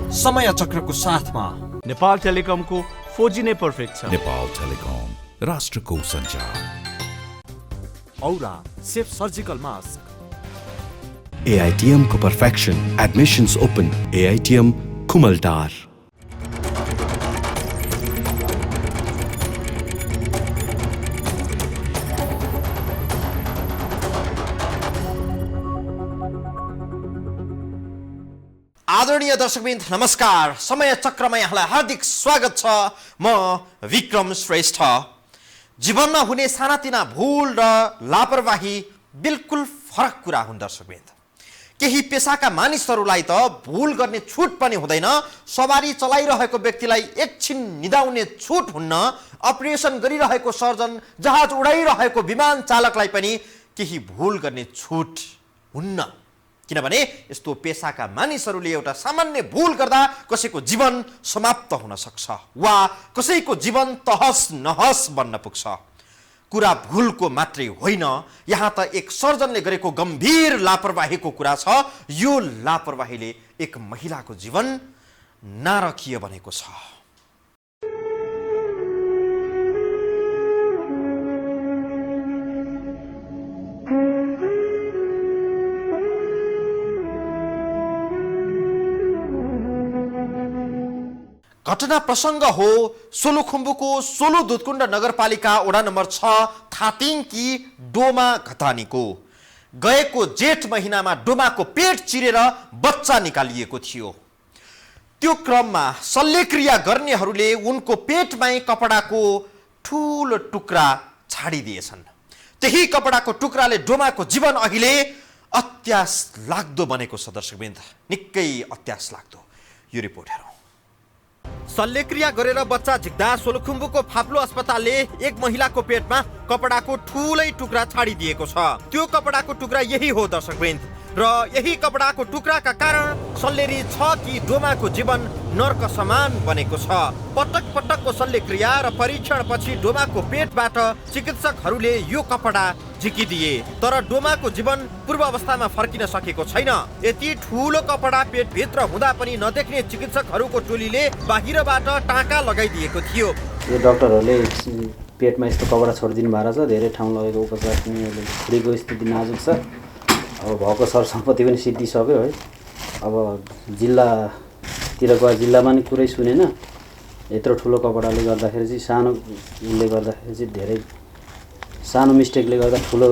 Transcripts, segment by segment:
समय चक्रको साथमा नेपाल टेलिकमको 4G नै पर्फेक्ट छ। नेपाल टेलिकम, राष्ट्रको सञ्चार। औरा सेफ सर्जिकल मास्क। AITM को perfection, admissions open, AITM Kumaltar। आदरणीय दर्शकवृन्द नमस्कार। समय चक्रमा यहाँलाई हार्दिक स्वागत छ। म विक्रम श्रेष्ठ। जीवनमा हुने सानातिना भूल र लापरवाही बिल्कुल फरक कुरा हुन् दर्शकवृन्द। केही पेसाका मानिसहरूलाई त भूल गर्ने छुट पनि हुँदैन। सवारी चलाइरहेको व्यक्तिलाई एकछिन निदाउने छुट हुन्न। अपरेसन गरिरहेको सर्जन, जहाज उडाइरहेको विमान चालकलाई पनि केही भूल गर्ने छुट हुन्न। किनभने यस्तो पेसाका मानिसहरूले एउटा सामान्य भूल गर्दा कसैको जीवन समाप्त हुन सक्छ वा कसैको जीवन तहस नहस बन्न पुग्छ। कुरा भूलको मात्रै होइन, यहाँ त एक सर्जनले गरेको गम्भीर लापरवाहीको कुरा छ। यो लापरवाहीले एक महिलाको जीवन नारकीय बनेको छ। घटना प्रसङ्ग हो सोलुखुम्बुको सोलु दुधकुण्ड नगरपालिका वडा नम्बर 6 थातिङकी डोमा घतानीको। गएको जेठ महिनामा डोमाको पेट चिरेर बच्चा निकालिएको थियो। त्यो क्रममा शल्यक्रिया गर्नेहरूले उनको पेटमै कपडाको ठुलो टुक्रा छाडिदिएछन्। त्यही कपडाको टुक्राले डोमाको जीवन अहिले अत्यास लाग्दो बनेको छ दर्शकवृन्द, निकै अत्यास लाग्दो। यो रिपोर्ट हेरौँ। शल्यक्रिया गरेर बच्चा झिक्दा सोलुखुम्बुको फाप्लो अस्पतालले एक महिलाको पेटमा कपडाको ठुलै टुक्रा छाडिदिएको छ। त्यो कपडाको टुक्रा यही हो दर्शकवृन्द, र यही कपडाको टुक्राका कारण शल्यरी छ कि डोमाको जीवन नर्क समान बनेको छ। पटक पटकको शल्यक्रिया र परीक्षण पछि डोमाको पेटबाट चिकित्सकहरूले यो कपडा झिकिदिए, तर डोमाको जीवन पूर्व अवस्थामा फर्किन सकेको छैन। यति ठुलो कपडा पेटभित्र हुँदा पनि नदेख्ने चिकित्सकहरूको टोलीले बाहिरबाट टाँका लगाइदिएको थियो। यो डाक्टरहरूले पेटमा यस्तो कपडा छोडिदिनु भएको छ। धेरै ठाउँ लगेको उपचार पनि अहिले खुरीको स्थिति नाजुक छ। अब भएको सरसम्पत्ति पनि सिद्धिसक्यो है। अब जिल्लातिर गए जिल्लामा नि कुरै सुनेन। यत्रो ठुलो कपडाले गर्दाखेरि चाहिँ सानोले गर्दाखेरि चाहिँ धेरै सानो मिस्टेकले गर्दा ठुलो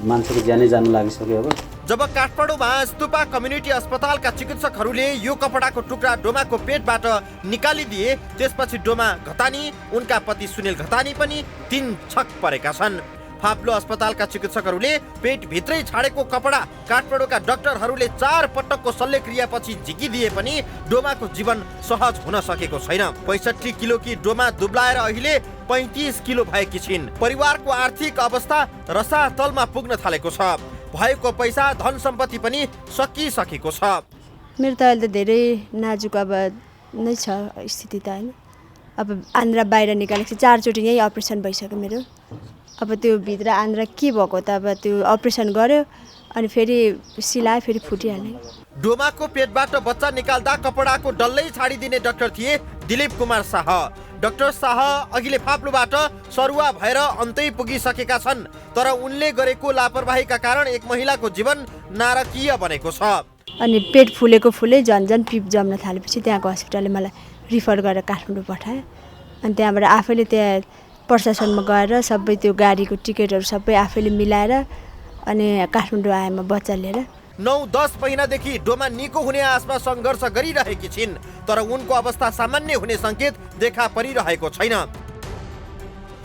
मान्छेको ज्यानै जानु लागिसक्यो। अब जब काठमाडौँमा स्तुपा कम्युनिटी अस्पतालका चिकित्सकहरूले यो कपडाको टुक्रा डोमाको पेटबाट निकालिदिए, त्यसपछि डोमा घतानी, उनका पति सुनिल घतानी पनि तीन छक परेका छन्। फाप्लो अस्पतालका चिकित्सकहरूले पेटभित्रै छाडेको कपडा काठमाडौँका डाक्टरहरूले 4 पटकको शल्यक्रिया पछि झिकिदिए पनि डोमाको जीवन सहज हुन सकेको छैन। 65 किलोकी डोमा दुब्लाएर अहिले 35 किलो भएकी छिन्। परिवारको आर्थिक अवस्था रसातलमा पुग्न थालेको छ। भएको पैसा धन सम्पत्ति पनि सकिसकेको छ। मेरो त अहिले त धेरै नाजुक अब नै छ स्थिति त होइन। अब आन्द्रा बाहिर निकालेको छ, 4 चोटि यही अपरेसन भइसक्यो मेरो। अब त्यो भित्र आन्द्रा के भएको त अब त्यो अपरेसन गर्यो अनि फेरि सिलायो, फेरि फुटिहाल्यो। डोमाको पेटबाट बच्चा निकाल्दा कपडाको डल्लै छाडिदिने डाक्टर थिए दिलीप कुमार शाह। डाक्टर शाह अघिले फाप्लोबाट सरुवा भएर अन्तै पुगिसकेका छन्, तर उनले गरेको लापरवाहीका कारण एक महिलाको जीवन नारकीय बनेको छ। अनि पेट फुलेको फुलै झन्झन पिप जम्न थालेपछि त्यहाँको हस्पिटलले मलाई रिफर गरेर काठमाडौँ पठायो। अनि त्यहाँबाट आफैले त्यहाँ प्रशासनमा गएर सबै त्यो गाडीको टिकटहरू सबै आफैले मिलाएर अनि काठमाडौँ आएँ म बच्चा लिएर। 9-10 महिनादेखि डोमा निको हुने आशमा सङ्घर्ष गरिरहेकी छिन्, तर उनको अवस्था सामान्य हुने सङ्केत देखा परिरहेको छैन।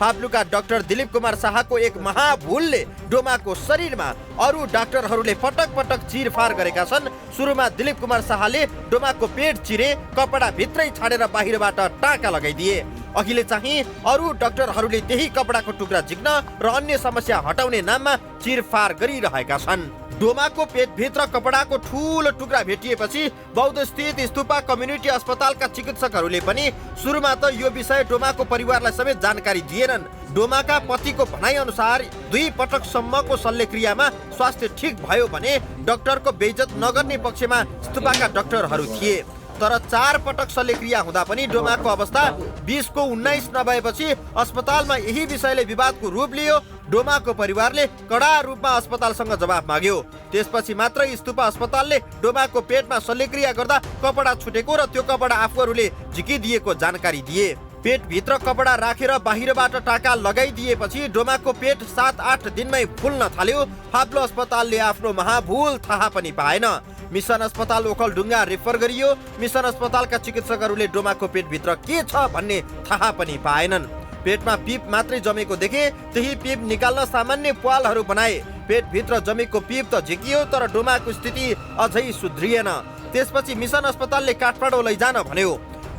फाप्लुका डाक्टर दिलीप कुमार शाहको एक महाभूलले डोमाको शरीरमा अरू डाक्टरहरूले पटक पटक चिरफार गरेका छन्। सुरुमा दिलीप कुमार शाहले डोमाको पेट चिरे, कपडा भित्रै छाडेर बाहिरबाट टाँका लगाइदिए। अहिले चाहिँ अरू डाक्टरहरूले त्यही कपडाको टुक्रा झिक्न र अन्य समस्या हटाउने नाममा चिरफार गरिरहेका छन्। डोमाको पेटभित्र कपडाको ठुलो टुक्रा भेटिएपछि बौद्धस्थित स्तुपा कम्युनिटी अस्पतालका चिकित्सकहरूले पनि सुरुमा त यो विषय डोमाको परिवारलाई समेत जानकारी दिएनन्। डोमाका पतिको भनाइ अनुसार 2 पटकसम्मको शल्यक्रियामा स्वास्थ्य ठिक भयो भने डाक्टरको बेइज्जत नगर्ने पक्षमा स्तुपाका डाक्टरहरू थिए। तर 4 पटक शल्यक्रिया हुँदा पनि डोमाको अवस्था 20 को 19 नभएपछि अस्पतालमा यही विषयले विवादको रूप लियो। डोमाको परिवारले कडा रूपमा अस्पतालसँग जवाफ माग्यो। त्यसपछि मात्र स्तुपा अस्पतालले डोमाको पेटमा शल्यक्रिया गर्दा कपडा छुटेको र त्यो कपडा आफूहरूले झिकिदिएको जानकारी दिए। पेटभित्र कपडा राखेर बाहिरबाट टाका लगाइदिएपछि डोमाको पेट 7-8 दिनमै फुल्न थाल्यो। फाप्लो अस्पतालले आफ्नो महाभूल थाहा पनि पाएन। मिसन अस्पताल ओखलढुङ्गा रेफर गरियो। मिसन अस्पतालका चिकित्सकहरूले डोमाको पेटभित्र के छ भन्ने थाहा पनि पाएनन्। पेटमा पिप मात्रै जमेको देखे। त्यही पिप निकाल्न सामान्य प्वालहरू बनाए। पेटभित्र जमेको पिप त झिकियो, तर डोमाको स्थिति अझै सुध्रिएन। त्यसपछि मिसन अस्पतालले काठमाडौँ लैजान भन्यो।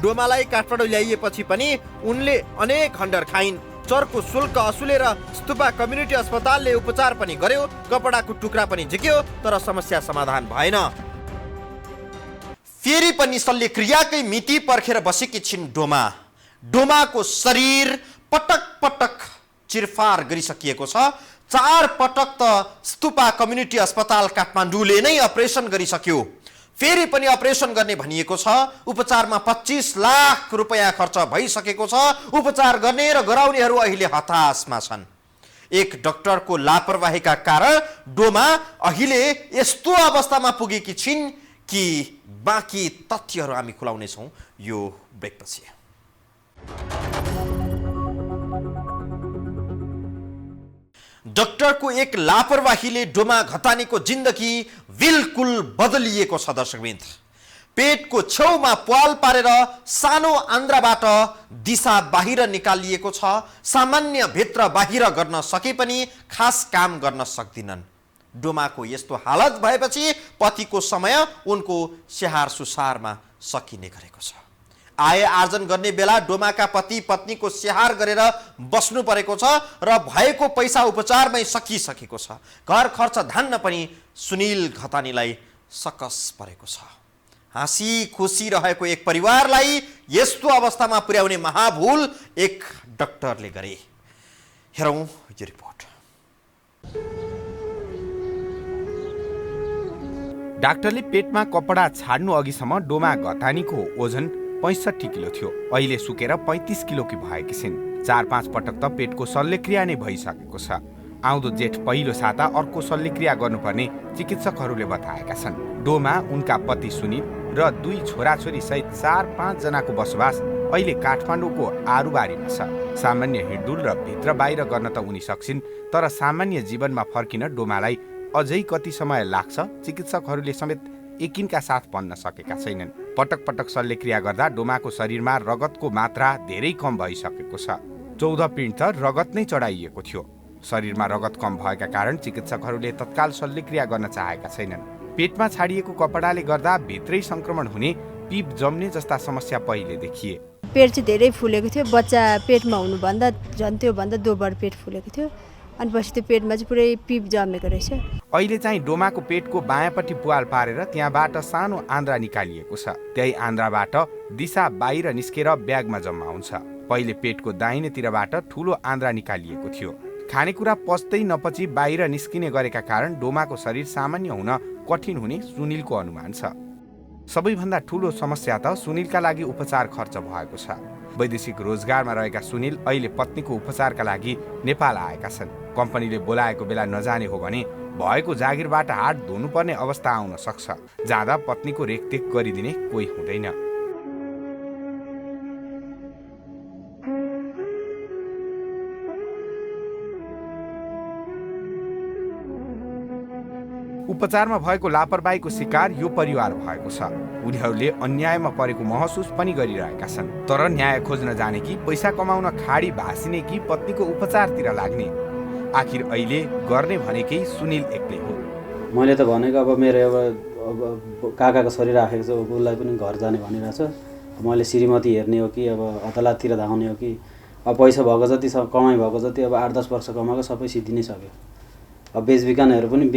डोमालाई काठमाडौँ ल्याइएपछि पनि उनले अनेक खण्डर खाइन्। चर्को शुल्क असुलेर स्तुपा कम्युनिटी अस्पतालले उपचार पनि गर्यो। कपडाको टुक्रा पनि झिक्यो, तर समस्या समाधान भएन। फेरि पनि शल्यक्रियाकै मिति पर्खेर बसेकी छिन् डोमा। डोमाको शरीर पटक पटक चिरफार गरिसकिएको छ। 4 पटक त स्तुपा कम्युनिटी अस्पताल काठमाडौँले नै अपरेसन गरिसक्यो। फेरि पनि अपरेसन गर्ने भनिएको छ। उपचारमा 25 लाख रुपैयाँ खर्च भइसकेको छ। उपचार गर्ने र गराउनेहरू अहिले हताशमा छन्। एक डाक्टरको लापरवाहीका कारण डोमा अहिले यस्तो अवस्थामा पुगेकी छिन् कि बाँकी तथ्यहरू हामी खुलाउनेछौँ यो ब्रेकपछि। डाक्टरको एक लापरवाहीले डोमा घतानीको जिन्दगी बिल्कुल बदलिएको छ। दर्शकवृन्द, पेटको छेउमा प्वाल पारेर सानो आन्द्राबाट दिशा बाहिर निकालिएको छ। सामान्य भित्र बाहिर गर्न सके पनि खास काम गर्न सक्दिनन्। डोमाको यस्तो हालत भएपछि पतिको समय उनको स्याहार सुसारमा सकिने गरेको छ। आय आर्जन गर्ने बेला डोमाका पति पत्नीको स्याहार गरेर बस्नु परेको छ र भएको पैसा उपचारमै सकिसकेको छ। घर खर्च धान्न पनि सुनिल घतानीलाई सकस परेको छ। हाँसी खुसी रहेको एक परिवारलाई यस्तो अवस्थामा पुर्याउने महाभूल एक डाक्टरले गरे। हेरौँ यो रिपोर्ट। डाक्टरले पेटमा कपडा छाड्नु अघिसम्म डोमा घतानीको ओजन 65 किलो थियो। अहिले सुकेर 35 किलोकी भएकी छिन्। 4-5 पटक त पेटको शल्यक्रिया नै भइसकेको छ। आउँदो जेठ पहिलो साता अर्को शल्यक्रिया गर्नुपर्ने चिकित्सकहरूले बताएका छन्। डोमा, उनका पति सुनिल र 2 छोराछोरी सहित 4-5 जनाको बसोबास अहिले काठमाडौँको आरुबारीमा छ। सामान्य हिँडडुल र भित्र बाहिर गर्न त उनी सक्छिन्, तर सामान्य जीवनमा फर्किन डोमालाई अझै कति समय लाग्छ चिकित्सकहरूले समेत यकिनका साथ भन्न सकेका छैनन्। पटक पटक शल्यक्रिया गर्दा डोमाको शरीरमा रगतको मात्रा धेरै कम भइसकेको छ। 14 पिण्ड त रगत नै चढाइएको थियो। शरीरमा रगत कम भएका कारण चिकित्सकहरूले तत्काल शल्यक्रिया गर्न चाहेका छैनन्। पेटमा छाडिएको कपडाले गर्दा भित्रै संक्रमण हुने, पिप जम्ने जस्ता समस्या पहिले देखिए। पेट चाहिँ धेरै फुलेको थियो। बच्चा पेटमा हुनुभन्दा झन् त्योभन्दा 2 बार पेट फुलेको थियो। अनि पछि त्यो पेटमा चाहिँ पुरै पिप जमेको रहेछ। अहिले चाहिँ डोमाको पेटको बायाँपट्टि प्वाल पारेर त्यहाँबाट सानो आन्द्रा निकालिएको छ। त्यही आन्द्राबाट दिशा बाहिर निस्केर ब्यागमा जम्मा हुन्छ। पहिले पेटको दाहिनेतिरबाट ठुलो आन्द्रा निकालिएको थियो। खानेकुरा पच्दै नपची बाहिर निस्किने गरेका कारण डोमाको शरीर सामान्य हुन कठिन हुने सुनिलको अनुमान छ। सबैभन्दा ठुलो समस्या त सुनिलका लागि उपचार खर्च भएको छ। वैदेशिक रोजगारमा रहेका सुनिल अहिले पत्नीको उपचारका लागि नेपाल आएका छन्। कम्पनीले बोलाएको बेला नजाने हो भने भएको जागिरबाट हात धुनुपर्ने अवस्था आउन सक्छ। जाँदा पत्नीको रेखदेख गरिदिने कोही हुँदैन। उपचारमा भएको लापरवाहीको शिकार यो परिवार भएको छ। उनीहरूले अन्यायमा परेको महसुस पनि गरिरहेका छन्। तर न्याय खोज्न जाने कि पैसा कमाउन खाडी भासिने कि पत्नीको उपचारतिर लाग्ने, आखिर अहिले गर्ने भनेकै सुनिल एक्लै हो। मैले त भनेको अब मेरो अब काकाको शरीर राखेको छ, उसलाई पनि घर जाने भनिरहेछ। मैले श्रीमती हेर्ने हो कि अब अदालततिर धाउने हो कि अब पैसा भएको जति कमाइ भएको जति अब 8-10 वर्ष कमाएको सबै सिद्धि नै सक्यो। अब बेचबिखनहरू पनि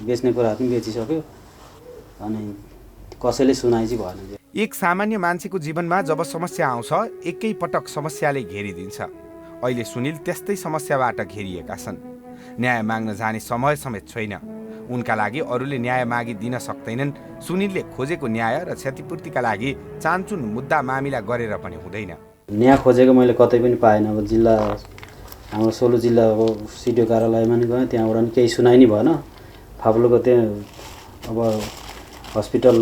बेच्ने कुराहरू पनि बेचिसक्यो। अनि कसैले सुनाइ चाहिँ भएन। एक सामान्य मान्छेको जीवनमा जब समस्या आउँछ एकै पटक समस्याले घेरिदिन्छ। अहिले सुनिल त्यस्तै समस्याबाट घेरिएका छन्। न्याय माग्न जाने समय समेत छैन। उनका लागि अरूले न्याय मागी दिन सक्दैनन्। सुनिलले खोजेको न्याय र क्षतिपूर्तिका लागि चान्चुन मुद्दा मामिला गरेर पनि हुँदैन। न्याय खोजेको मैले कतै पनि पाएन। अब जिल्ला हाम्रो सोलु जिल्लाको सिडिओ कार्यालयमा नि गएँ, त्यहाँबाट नि केही सुनाइ नै भएन। फाप्लोको त्यहाँ अब हस्पिटल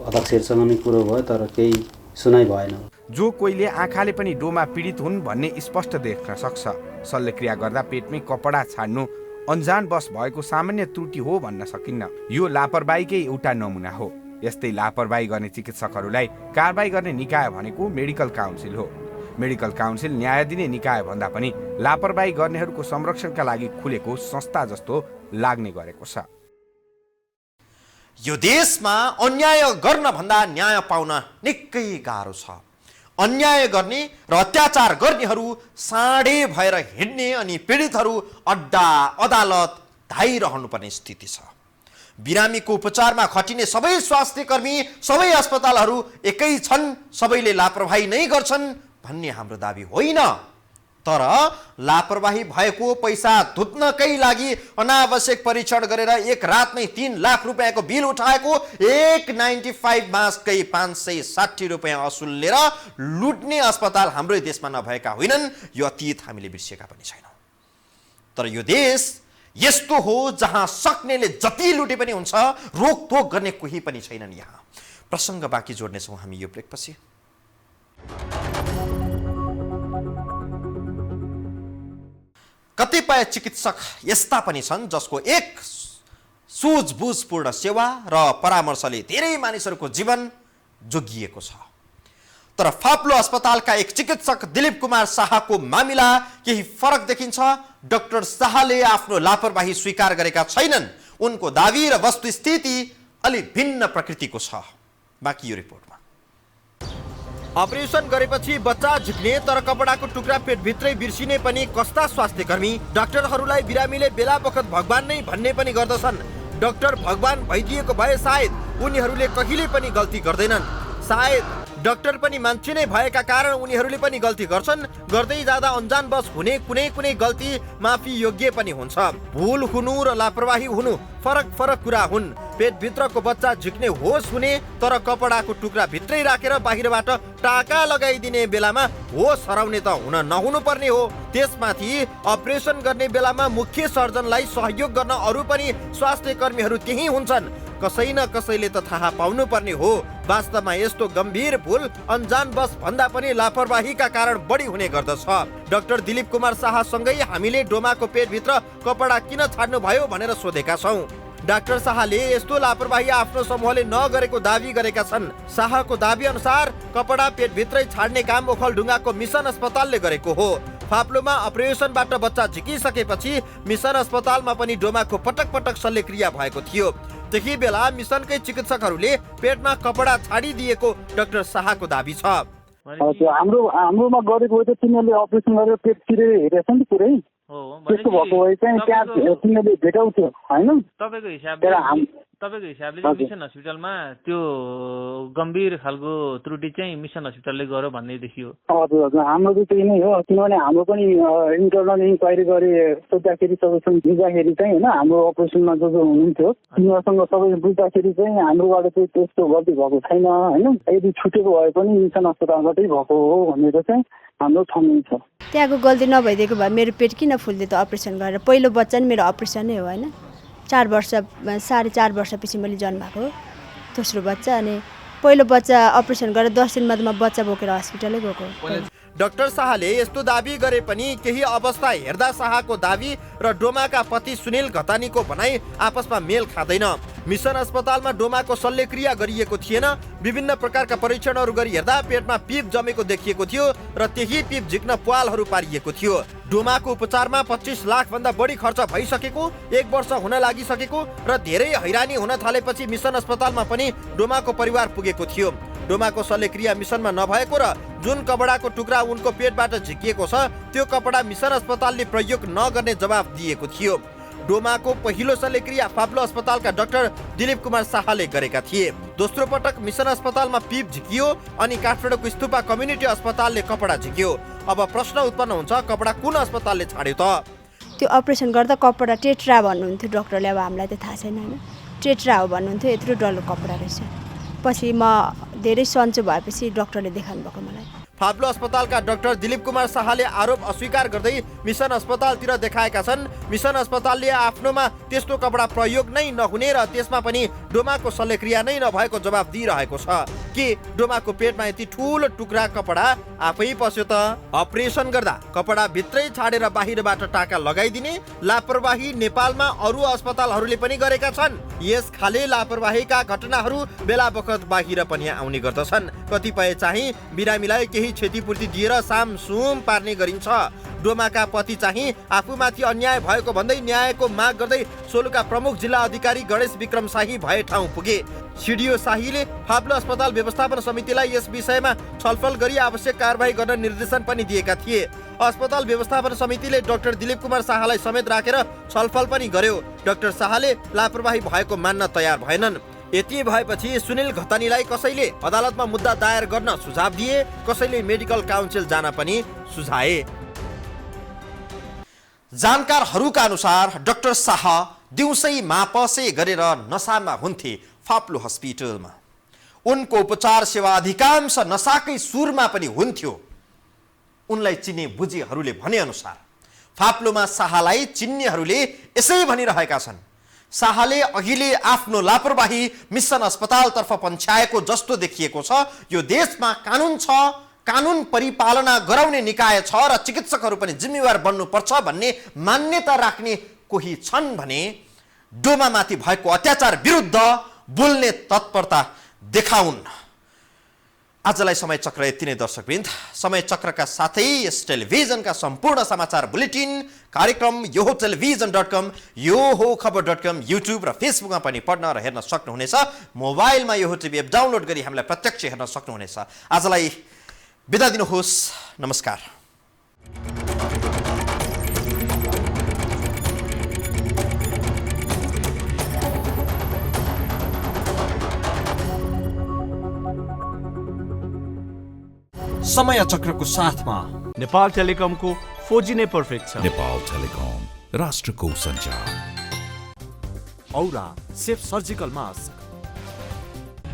अध्यक्षसँग नि कुरो भयो, तर केही सुनाइ भएन। जो कोहीले आँखाले पनि डोमा पीडित हुन् भन्ने स्पष्ट देख्न सक्छ। शल्यक्रिया गर्दा पेटमै कपडा छाड्नु अन्जान बस भएको सामान्य त्रुटि हो भन्न सकिन्न। यो लापरवाहीकै एउटा नमुना हो। यस्तै लापरवाही गर्ने चिकित्सकहरूलाई कारबाही गर्ने निकाय भनेको मेडिकल काउन्सिल हो। मेडिकल काउन्सिल न्याय दिने निकाय भन्दा पनि लापरवाही गर्नेहरूको संरक्षणका लागि खुलेको संस्था जस्तो लाग्ने गरेको छ। यो देशमा अन्याय गर्न भन्दा न्याय पाउन निकै गाह्रो छ। अन्याय गर्ने र अत्याचार गर्नेहरू साँडे भएर हिँड्ने अनि पीडितहरू अड्डा अदालत धाइरहनुपर्ने स्थिति छ। बिरामीको उपचारमा खटिने सबै स्वास्थ्य कर्मी, सबै अस्पतालहरू एकै छन्, सबैले लापरवाही नै गर्छन् भन्ने हाम्रो दाबी होइन। तर लापरवाही भएको पैसा धुत्नकै लागि अनावश्यक परीक्षण गरेर एक रातमै 3 लाख रुपियाँको बिल उठाएको 195 मास्ककै 560 रुपियाँ असुलेर लुट्ने अस्पताल हाम्रो देशमा नभएका होइनन्। यो अतीत हामीले बिर्सेका पनि छैनौँ। तर यो देश यस्तो हो जहाँ सक्नेले जति लुटे पनि हुन्छ, रोकथोक गर्ने कोही पनि छैनन्। यहाँ प्रसङ्ग बाँकी जोड्नेछौँ हामी यो ब्रेकपछि। कतिपय चिकित्सक यस्ता पनि छन् जसको एक सुझबुझपूर्ण सेवा र परामर्शले धेरै मानिसहरूको जीवन जोगिएको छ। तर फाप्लो अस्पतालका एक चिकित्सक दिलीप कुमार शाहको मामिला केही फरक देखिन्छ। डाक्टर शाहले आफ्नो लापरवाही स्वीकार गरेका छैनन्। उनको दावी र वस्तुस्थिति अलि भिन्न प्रकृतिको छ। बाँकी यो रिपोर्टमा। अपरेसन गरेपछि बच्चा झुक्ने तर कपडाको टुक्रा पेटभित्रै बिर्सिने पनि कस्ता स्वास्थ्यकर्मी। डाक्टरहरूलाई बिरामीले बेला बखत भगवान नै भन्ने पनि गर्दछन्। डाक्टर भगवान भइदिएको भए सायद उनीहरूले कहिले पनि गल्ती गर्दैनन्। सायद डाक्टर पनि मान्छे नै भएका कारण उनीहरूले पनि गल्ती गर्छन्। गर्दै जाँदा अन्जानवश हुने कुनै गल्ती माफी योग्य पनि हुन्छ। भुल हुनु र लापरवाही हुनु फरक कुरा हुन्। पेटभित्रको बच्चा झिक्ने होस हुने तर कपडाको टुक्रा भित्रै राखेर बाहिरबाट टाका लगाइदिने बेलामा होस हराउने त हुन नहुनु पर्ने हो। त्यसमाथि अपरेसन गर्ने बेलामा मुख्य सर्जनलाई सहयोग गर्न अरू पनि स्वास्थ्य कर्मीहरू त्यही हुन्छन्। कसै न कसैले त थाहा पाउनु पर्ने हो। वास्तवमा यस्तो गम्भीर भुल अन्जानवश भन्दा पनि लापरवाहीका कारण बढी हुने गर्दछ। डाक्टर दिलीप कुमार शाहसँगै हामीले डोमाको पेटभित्र कपडा किन छाड्नु भयो भनेर सोधेका छौँ। डाक्टर शाहले यस्तो लापरवाही आफ्नो समूहले नगरेको दावी गरेका छन्। शाहको दावी अनुसार कपडा पेटभित्रै छाड्ने काम ओखलढुङ्गाको मिसन अस्पतालले गरेको हो। फाप्लोमा अपरेसनबाट बच्चा झिकिसकेपछि मिसन अस्पतालमा पनि डोमाको पटक शल्यक्रिया भएको थियो। त्यही बेला मिसनकै चिकित्सकहरूले पेटमा कपडा छाडिदिएको डाक्टर शाहको दावी छ। हाम्रोमा गरेको हो तिनीहरूले अपरेसन गरेर पेट चिरेर हेरेछ नि पुरै। त्यस्तो भएको भए चाहिँ त्यहाँ तिनीहरूले भेटाउँथ्यो होइन। तपाईँको हिसाबले चाहिँ मिसन हस्पिटलमा त्यो गम्भीर खालको त्रुटि चाहिँ मिसन हस्पिटलले गर्यो भन्ने देखियो। हजुर हाम्रो चाहिँ त्यही नै हो। किनभने हाम्रो पनि इन्टरनल इन्क्वायरी गरे सोद्धाखेरि सबैसँग बुझ्दाखेरि चाहिँ होइन हाम्रो अपरेसनमा जो हुनुहुन्थ्यो तिनीहरूसँग सबै बुझ्दाखेरि चाहिँ हाम्रोबाट चाहिँ त्यस्तो गल्ती भएको छैन होइन। यदि छुटेको भए पनि मिसन अस्पतालबाटै भएको हो भनेर चाहिँ हाम्रो ठम्मै छ। त्यहाँको गल्ती नभइदिएको भए मेरो पेट किन फुल्दै त अपरेसन गरेर। पहिलो बच्चा नि मेरो अपरेसन नै हो होइन। 4.5 वर्षपछि मैले जन्माएको हो दोस्रो बच्चा। अनि पहिलो बच्चा अपरेसन गरेर 10 दिनमा त म बच्चा बोकेर हस्पिटलै गएको। डाक्टर शाहले यस्तो दावी गरे पनि केही अवस्था हेर्दा शाहको दावी र डोमाका पति सुनिल घतानीको भनाइ आपसमा मेल खाँदैन। मिसन अस्पतालमा डोमाको शल्यक्रिया गरिएको थिएन। विभिन्न प्रकारका परीक्षणहरू गरी हेर्दा पेटमा पिप जमेको देखिएको थियो र त्यही पिप झिक्न प्वालहरू पारिएको थियो। डोमाको उपचारमा 25 लाख भन्दा बढी खर्च भइसकेको, 1 वर्ष हुन लागिसकेको र धेरै हैरानी हुन थालेपछि मिसन अस्पतालमा पनि डोमाको परिवार पुगेको थियो। डोमाको शल्यक्रिया मिसनमा नभएको र जुन कपडाको टुक्रा उनको पेटबाट झिकिएको छ त्यो कपडा मिसन अस्पतालले प्रयोग नगर्ने जवाफ दिएको थियो। डोमाको पहिलो शल्यक्रिया फाप्लो अस्पतालका डाक्टर दिलीप कुमार शाहले गरेका थिए। दोस्रो पटक मिसन अस्पतालमा पिप झिकियो अनि काठमाडौँको स्तुपा कम्युनिटी अस्पतालले कपडा झिक्यो। अब प्रश्न उत्पन्न हुन्छ, कपडा कुन अस्पतालले छाड्यो त? त्यो अपरेसन गर्दा कपडा टेट्रा भन्नुहुन्थ्यो डक्टरले, अब हामीलाई त थाहा छैन होइन, टेट्रा हो भन्नुहुन्थ्यो, यत्रो डल्लो कपडा रहेछ। पछि म धेरै सन्चो भएपछि डक्टरले देखाउनु भएको मलाई। फाप्लो अस्पतालका डाक्टर दिलीप कुमार शाहले आरोप अस्वीकार गर्दै मिसन अस्पतालतिर देखाएका छन्। मिसन अस्पतालले आफ्नोमा त्यस्तो कपडा प्रयोग नै नहुने र त्यसमा पनि डोमाको शल्यक्रिया नै नभएको जवाब दिइरहेको छ। के डोमाको पेटमा यति ठुलो टुक्रा कपडा आफै पस्यो त? अपरेसन गर्दा कपडा भित्रै छाडेर बाहिरबाट टाका लगाइदिने लापरवाही नेपालमा अरू अस्पतालहरूले पनि गरेका छन्। यस खाले लापरवाहीका घटनाहरू बेला बखत बाहिर पनि आउने गर्दछन्। कतिपय चाहिँ बिरामीलाई केही क्षतिपूर्ति दिएर सामसुम पार्ने गरिन्छ। डोमाका पति चाहिँ आफूमाथि अन्याय भएको भन्दै न्यायको माग गर्दै सोलुका प्रमुख जिल्ला अधिकारी गणेश विक्रम शाही भए ठाउँ पुगे। सिडिओ शाहीले फाप्लो अस्पताल व्यवस्थापन समितिलाई यस विषयमा छलफल गरी आवश्यक कारबाही गर्न निर्देशन पनि दिएका थिए। अस्पताल व्यवस्थापन समितिले डाक्टर दिलीप कुमार शाहलाई समेत राखेर छलफल पनि गर्यो। डाक्टर शाहले लापरवाही भएको मान्न तयार भएनन्। यति भएपछि सुनिल घतानीलाई कसैले अदालतमा मुद्दा दायर गर्न सुझाव दिए, कसैले मेडिकल काउन्सिल जान पनि सुझाए। जानकारहरूका अनुसार डाक्टर शाह दिउँसै मापसे गरेर नसामा हुन्थे फाप्लो हस्पिटलमा। उनको उपचार सेवा अधिकांश नसाकै सुरमा पनि हुन्थ्यो। उनलाई चिन्ने बुझेहरूले भने अनुसार फाप्लोमा शाहलाई चिन्नेहरूले यसै भनिरहेका छन्, शाहले अहिले आफ्नो लापरवाही मिसन अस्पतालतर्फ पन्छाएको जस्तो देखिएको छ। यो देशमा कानुन छ, कानुन परिपालना गराउने निकाय छ र चिकित्सकहरू पनि जिम्मेवार बन्नुपर्छ भन्ने मान्यता राख्ने कोही छन् भने डोमामाथि भएको अत्याचार विरुद्ध बोल्ने तत्परता देखाउन्। आजलाई समय चक्र यति नै दर्शकवृन्द। समय चक्रका साथै यस टेलिभिजनका सम्पूर्ण समाचार बुलेटिन कार्यक्रम यो हो टेलिभिजन.com, यो हो खबर.com, युट्युब र फेसबुकमा पनि पढ्न र हेर्न सक्नुहुनेछ। मोबाइलमा यो हो टिभी एप डाउनलोड गरी हामीलाई प्रत्यक्ष हेर्न सक्नुहुनेछ। आजलाई बिदा दिनुहोस्, नमस्कार। समय चक्रको साथमा नेपाल टेलिकमको 4G नै पर्फेक्ट छ। नेपाल टेलिकम, राष्ट्रको सञ्चार। औरा सेफ सर्जिकल मास्क।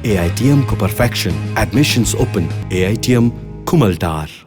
AITM को perfection, admissions open, AITM Kumaltar.